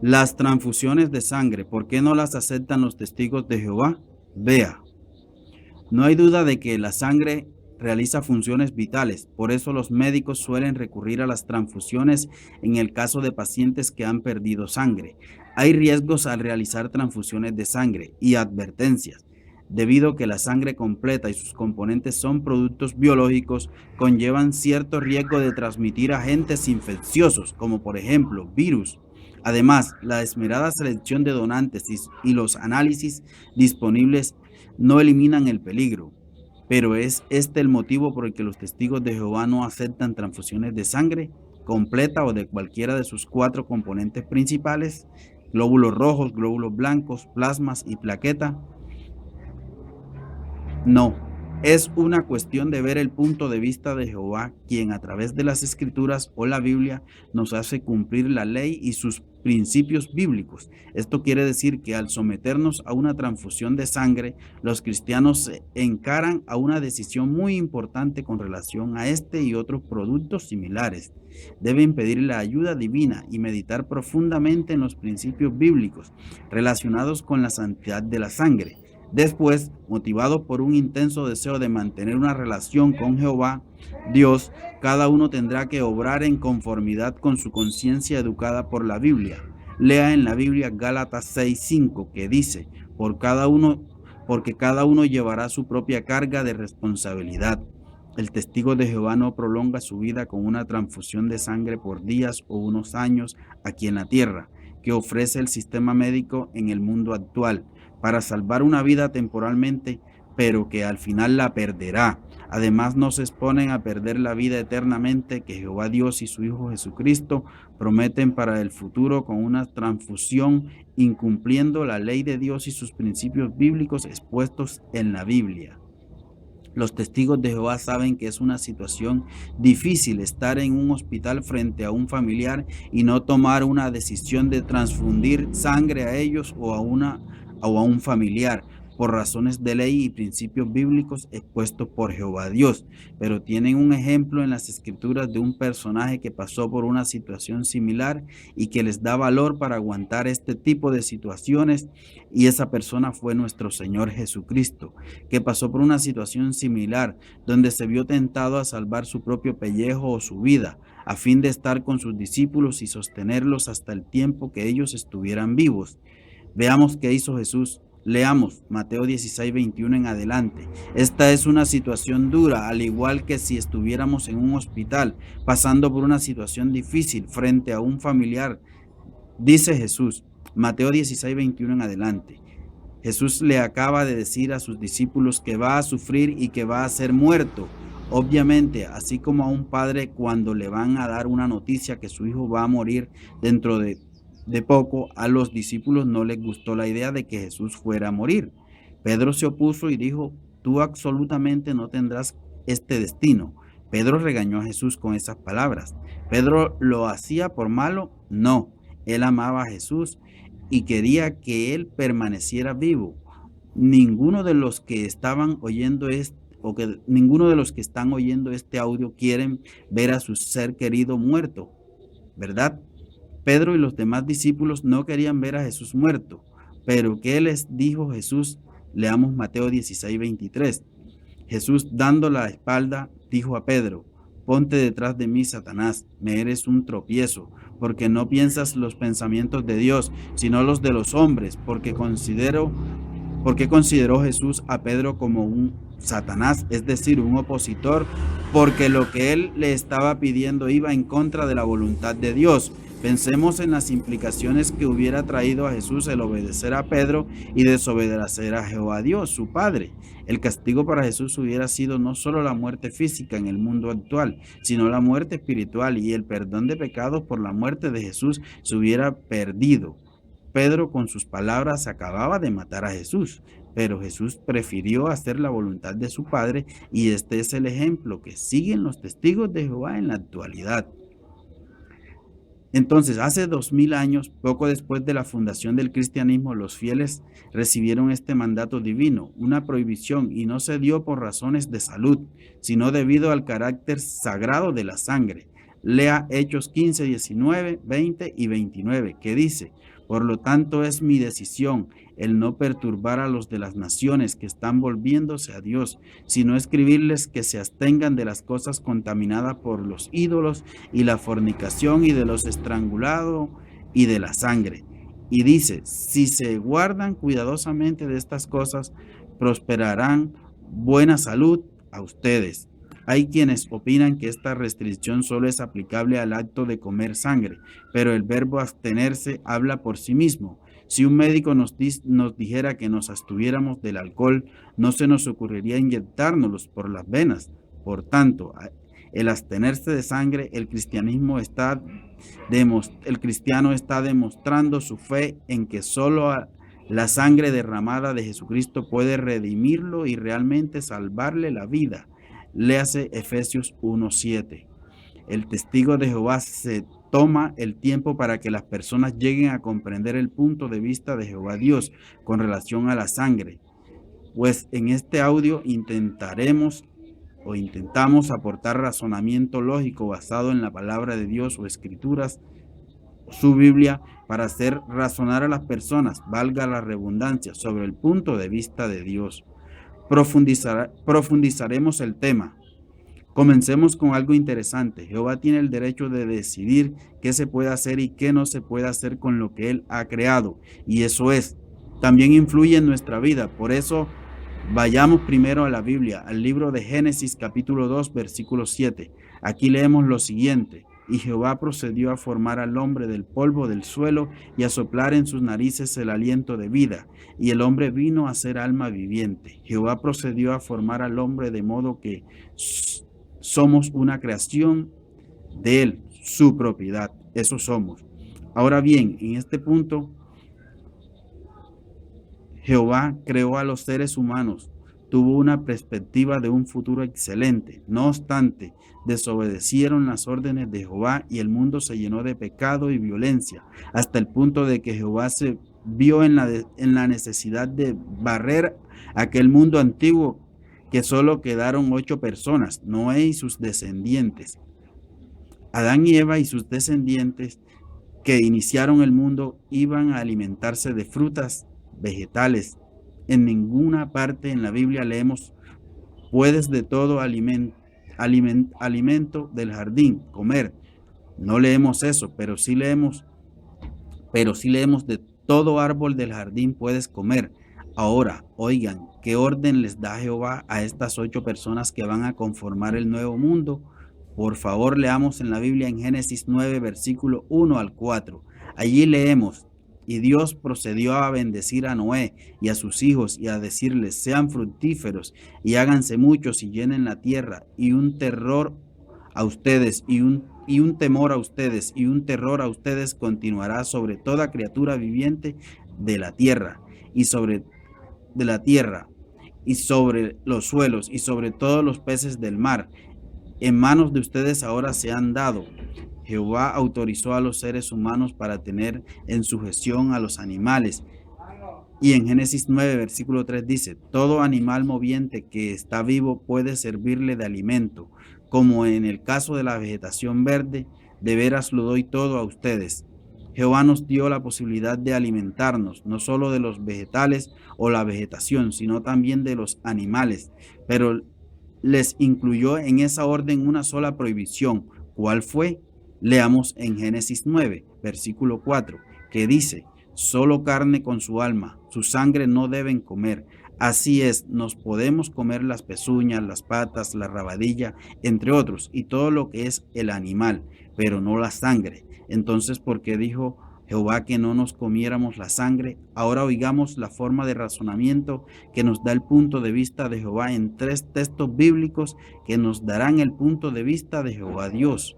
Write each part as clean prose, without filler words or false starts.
Las transfusiones de sangre, ¿por qué no las aceptan los testigos de Jehová? Vea, no hay duda de que la sangre realiza funciones vitales, por eso los médicos suelen recurrir a las transfusiones en el caso de pacientes que han perdido sangre. Hay riesgos al realizar transfusiones de sangre y advertencias. Debido a que la sangre completa y sus componentes son productos biológicos, conllevan cierto riesgo de transmitir agentes infecciosos, como por ejemplo virus. Además, la esmerada selección de donantes y los análisis disponibles no eliminan el peligro, pero ¿es este el motivo por el que los testigos de Jehová no aceptan transfusiones de sangre completa o de cualquiera de sus 4 componentes principales: glóbulos rojos, glóbulos blancos, plasmas y plaqueta? No, es una cuestión de ver el punto de vista de Jehová, quien a través de las Escrituras o la Biblia nos hace cumplir la ley y sus principios bíblicos. Esto quiere decir que al someternos a una transfusión de sangre, los cristianos se encaran a una decisión muy importante con relación a este y otros productos similares. Deben pedir la ayuda divina y meditar profundamente en los principios bíblicos relacionados con la santidad de la sangre. Después, motivado por un intenso deseo de mantener una relación con Jehová, Dios, cada uno tendrá que obrar en conformidad con su conciencia educada por la Biblia. Lea en la Biblia Gálatas 6:5, que dice, porque cada uno llevará su propia carga de responsabilidad. El testigo de Jehová no prolonga su vida con una transfusión de sangre por días o unos años aquí en la tierra, que ofrece el sistema médico en el mundo actual, para salvar una vida temporalmente, pero que al final la perderá. Además, no se exponen a perder la vida eternamente que Jehová Dios y su Hijo Jesucristo prometen para el futuro con una transfusión, incumpliendo la ley de Dios y sus principios bíblicos expuestos en la Biblia. Los testigos de Jehová saben que es una situación difícil estar en un hospital frente a un familiar y no tomar una decisión de transfundir sangre a ellos o a un familiar, por razones de ley y principios bíblicos expuestos por Jehová Dios. Pero tienen un ejemplo en las Escrituras de un personaje que pasó por una situación similar y que les da valor para aguantar este tipo de situaciones, y esa persona fue nuestro Señor Jesucristo, que pasó por una situación similar donde se vio tentado a salvar su propio pellejo o su vida, a fin de estar con sus discípulos y sostenerlos hasta el tiempo que ellos estuvieran vivos. Veamos qué hizo Jesús. Leamos Mateo 16:21 en adelante. Esta es una situación dura, al igual que si estuviéramos en un hospital pasando por una situación difícil frente a un familiar. Dice Jesús, Mateo 16:21 en adelante. Jesús le acaba de decir a sus discípulos que va a sufrir y que va a ser muerto. Obviamente, así como a un padre cuando le van a dar una noticia que su hijo va a morir dentro de poco, a los discípulos no les gustó la idea de que Jesús fuera a morir. Pedro se opuso y dijo, tú absolutamente no tendrás este destino. Pedro regañó a Jesús con esas palabras. ¿Pedro lo hacía por malo? No, él amaba a Jesús y quería que él permaneciera vivo. Ninguno de los que estaban oyendo ninguno de los que están oyendo este audio quieren ver a su ser querido muerto, ¿verdad? Pedro y los demás discípulos no querían ver a Jesús muerto, pero ¿qué les dijo Jesús? Leamos Mateo 16:23. Jesús, dando la espalda, dijo a Pedro, ponte detrás de mí, Satanás, me eres un tropiezo, porque no piensas los pensamientos de Dios, sino los de los hombres, porque consideró Jesús a Pedro como un Satanás, es decir, un opositor, porque lo que él le estaba pidiendo iba en contra de la voluntad de Dios. Pensemos en las implicaciones que hubiera traído a Jesús el obedecer a Pedro y desobedecer a Jehová Dios, su Padre. El castigo para Jesús hubiera sido no solo la muerte física en el mundo actual, sino la muerte espiritual, y el perdón de pecados por la muerte de Jesús se hubiera perdido. Pedro con sus palabras acababa de matar a Jesús, pero Jesús prefirió hacer la voluntad de su Padre, y este es el ejemplo que siguen los testigos de Jehová en la actualidad. Entonces, hace 2000 años, poco después de la fundación del cristianismo, los fieles recibieron este mandato divino, una prohibición, y no se dio por razones de salud, sino debido al carácter sagrado de la sangre. Lea Hechos 15, 19, 20 y 29, que dice: por lo tanto es mi decisión el no perturbar a los de las naciones que están volviéndose a Dios, sino escribirles que se abstengan de las cosas contaminadas por los ídolos y la fornicación y de los estrangulados y de la sangre. Y dice: si se guardan cuidadosamente de estas cosas, prosperarán buena salud a ustedes. Hay quienes opinan que esta restricción solo es aplicable al acto de comer sangre, pero el verbo abstenerse habla por sí mismo. Si un médico nos dijera que nos abstuviéramos del alcohol, no se nos ocurriría inyectárnoslos por las venas. Por tanto, el abstenerse de sangre, el cristiano está demostrando su fe en que solo la sangre derramada de Jesucristo puede redimirlo y realmente salvarle la vida. Léase Efesios 1:7. El testigo de Jehová se toma el tiempo para que las personas lleguen a comprender el punto de vista de Jehová Dios con relación a la sangre. Pues en este audio intentamos aportar razonamiento lógico basado en la palabra de Dios o escrituras, su Biblia, para hacer razonar a las personas, valga la redundancia, sobre el punto de vista de Dios. Profundizaremos el tema. Comencemos con algo interesante. Jehová tiene el derecho de decidir qué se puede hacer y qué no se puede hacer con lo que Él ha creado. Y eso también influye en nuestra vida. Por eso, vayamos primero a la Biblia, al libro de Génesis capítulo 2, versículo 7. Aquí leemos lo siguiente: y Jehová procedió a formar al hombre del polvo del suelo y a soplar en sus narices el aliento de vida, y el hombre vino a ser alma viviente. Jehová procedió a formar al hombre de modo que somos una creación de Él, su propiedad. Eso somos. Ahora bien, en este punto, Jehová creó a los seres humanos, tuvo una perspectiva de un futuro excelente. No obstante, desobedecieron las órdenes de Jehová y el mundo se llenó de pecado y violencia, hasta el punto de que Jehová se vio en la necesidad de barrer aquel mundo antiguo, que solo quedaron 8 personas, Noé y sus descendientes. Adán y Eva y sus descendientes que iniciaron el mundo iban a alimentarse de frutas, vegetales. En ninguna parte en la Biblia leemos: puedes de todo alimento del jardín comer. No leemos eso, pero sí leemos de todo árbol del jardín puedes comer. Ahora, oigan, ¿qué orden les da Jehová a estas 8 personas que van a conformar el nuevo mundo? Por favor, leamos en la Biblia en Génesis 9, versículo 1 al 4. Allí leemos: y Dios procedió a bendecir a Noé y a sus hijos y a decirles: sean fructíferos y háganse muchos y llenen la tierra, y un terror a ustedes y un temor a ustedes y un terror a ustedes continuará sobre toda criatura viviente de la tierra y sobre los suelos y sobre todos los peces del mar. En manos de ustedes ahora se han dado. Jehová autorizó a los seres humanos para tener en sujeción a los animales. Y en Génesis 9, versículo 3 dice: todo animal moviente que está vivo puede servirle de alimento. Como en el caso de la vegetación verde, de veras lo doy todo a ustedes. Jehová nos dio la posibilidad de alimentarnos, no solo de los vegetales o la vegetación, sino también de los animales. Pero les incluyó en esa orden una sola prohibición. ¿Cuál fue? Leamos en Génesis 9, versículo 4, que dice: solo carne con su alma, su sangre no deben comer. Así es, nos podemos comer las pezuñas, las patas, la rabadilla, entre otros, y todo lo que es el animal, pero no la sangre. Entonces, ¿por qué dijo Jehová que no nos comiéramos la sangre? Ahora oigamos la forma de razonamiento que nos da el punto de vista de Jehová en 3 textos bíblicos que nos darán el punto de vista de Jehová Dios.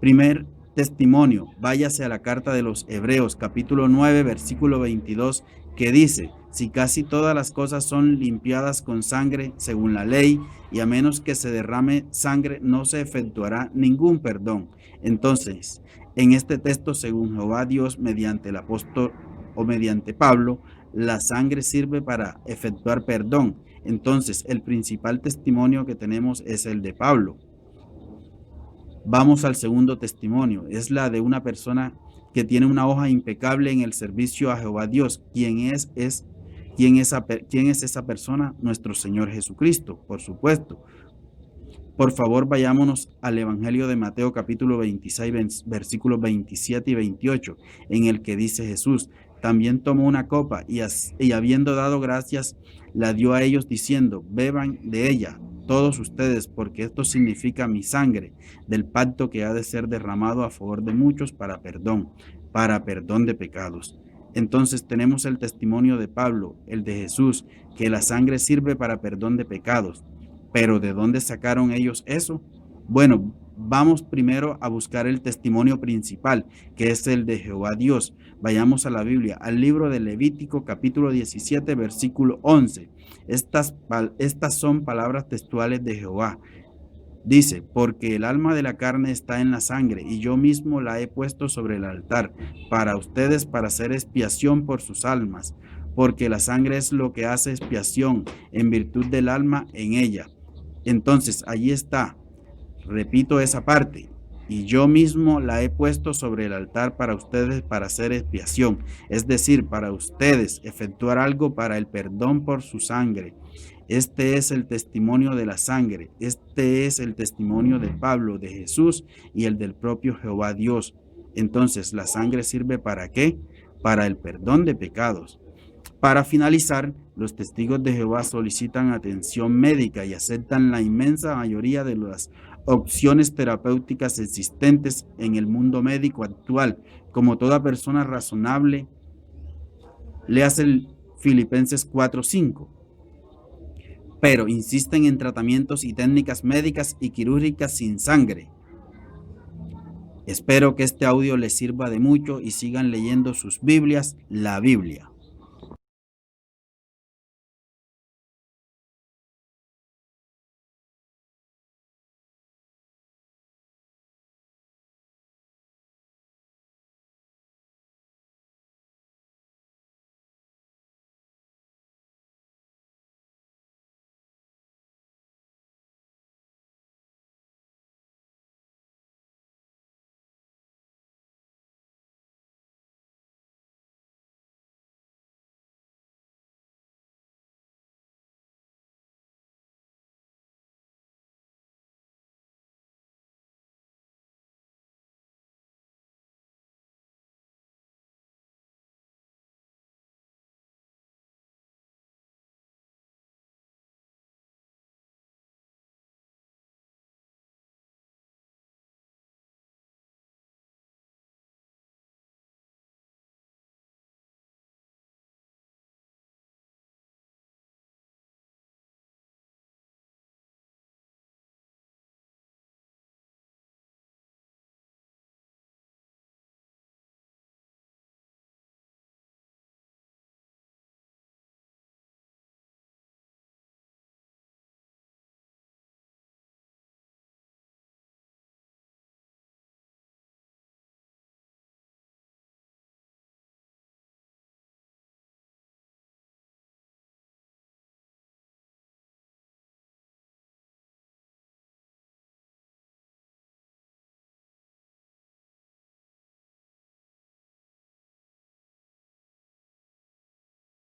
Primer testimonio, váyase a la carta de los Hebreos, capítulo 9, versículo 22, que dice: si casi todas las cosas son limpiadas con sangre según la ley, y a menos que se derrame sangre no se efectuará ningún perdón. Entonces, en este texto, según Jehová Dios, mediante el apóstol o mediante Pablo, la sangre sirve para efectuar perdón. Entonces, el principal testimonio que tenemos es el de Pablo. Vamos al segundo testimonio. Es la de una persona que tiene una hoja impecable en el servicio a Jehová Dios. ¿Quién es esa persona? Nuestro Señor Jesucristo, por supuesto. Por favor, vayámonos al Evangelio de Mateo capítulo 26, versículos 27 y 28, en el que dice Jesús: también tomó una copa y habiendo dado gracias, la dio a ellos diciendo: beban de ella todos ustedes, porque esto significa mi sangre del pacto que ha de ser derramado a favor de muchos para perdón de pecados. Entonces tenemos el testimonio de Pablo, el de Jesús, que la sangre sirve para perdón de pecados. Pero ¿de dónde sacaron ellos eso? Bueno, vamos primero a buscar el testimonio principal, que es el de Jehová Dios. Vayamos a la Biblia, al libro de Levítico capítulo 17, versículo 11. Estas son palabras textuales de Jehová. Dice: porque el alma de la carne está en la sangre, y yo mismo la he puesto sobre el altar para ustedes, para hacer expiación por sus almas, porque la sangre es lo que hace expiación en virtud del alma en ella. Entonces, allí está, repito esa parte: y yo mismo la he puesto sobre el altar para ustedes para hacer expiación, es decir, para ustedes efectuar algo para el perdón por su sangre. Este es el testimonio de la sangre, este es el testimonio de Pablo, de Jesús y el del propio Jehová Dios. Entonces, ¿la sangre sirve para qué? Para el perdón de pecados. Para finalizar, los testigos de Jehová solicitan atención médica y aceptan la inmensa mayoría de las opciones terapéuticas existentes en el mundo médico actual. Como toda persona razonable, leas el Filipenses 4:5. Pero insisten en tratamientos y técnicas médicas y quirúrgicas sin sangre. Espero que este audio les sirva de mucho y sigan leyendo sus Biblias, la Biblia.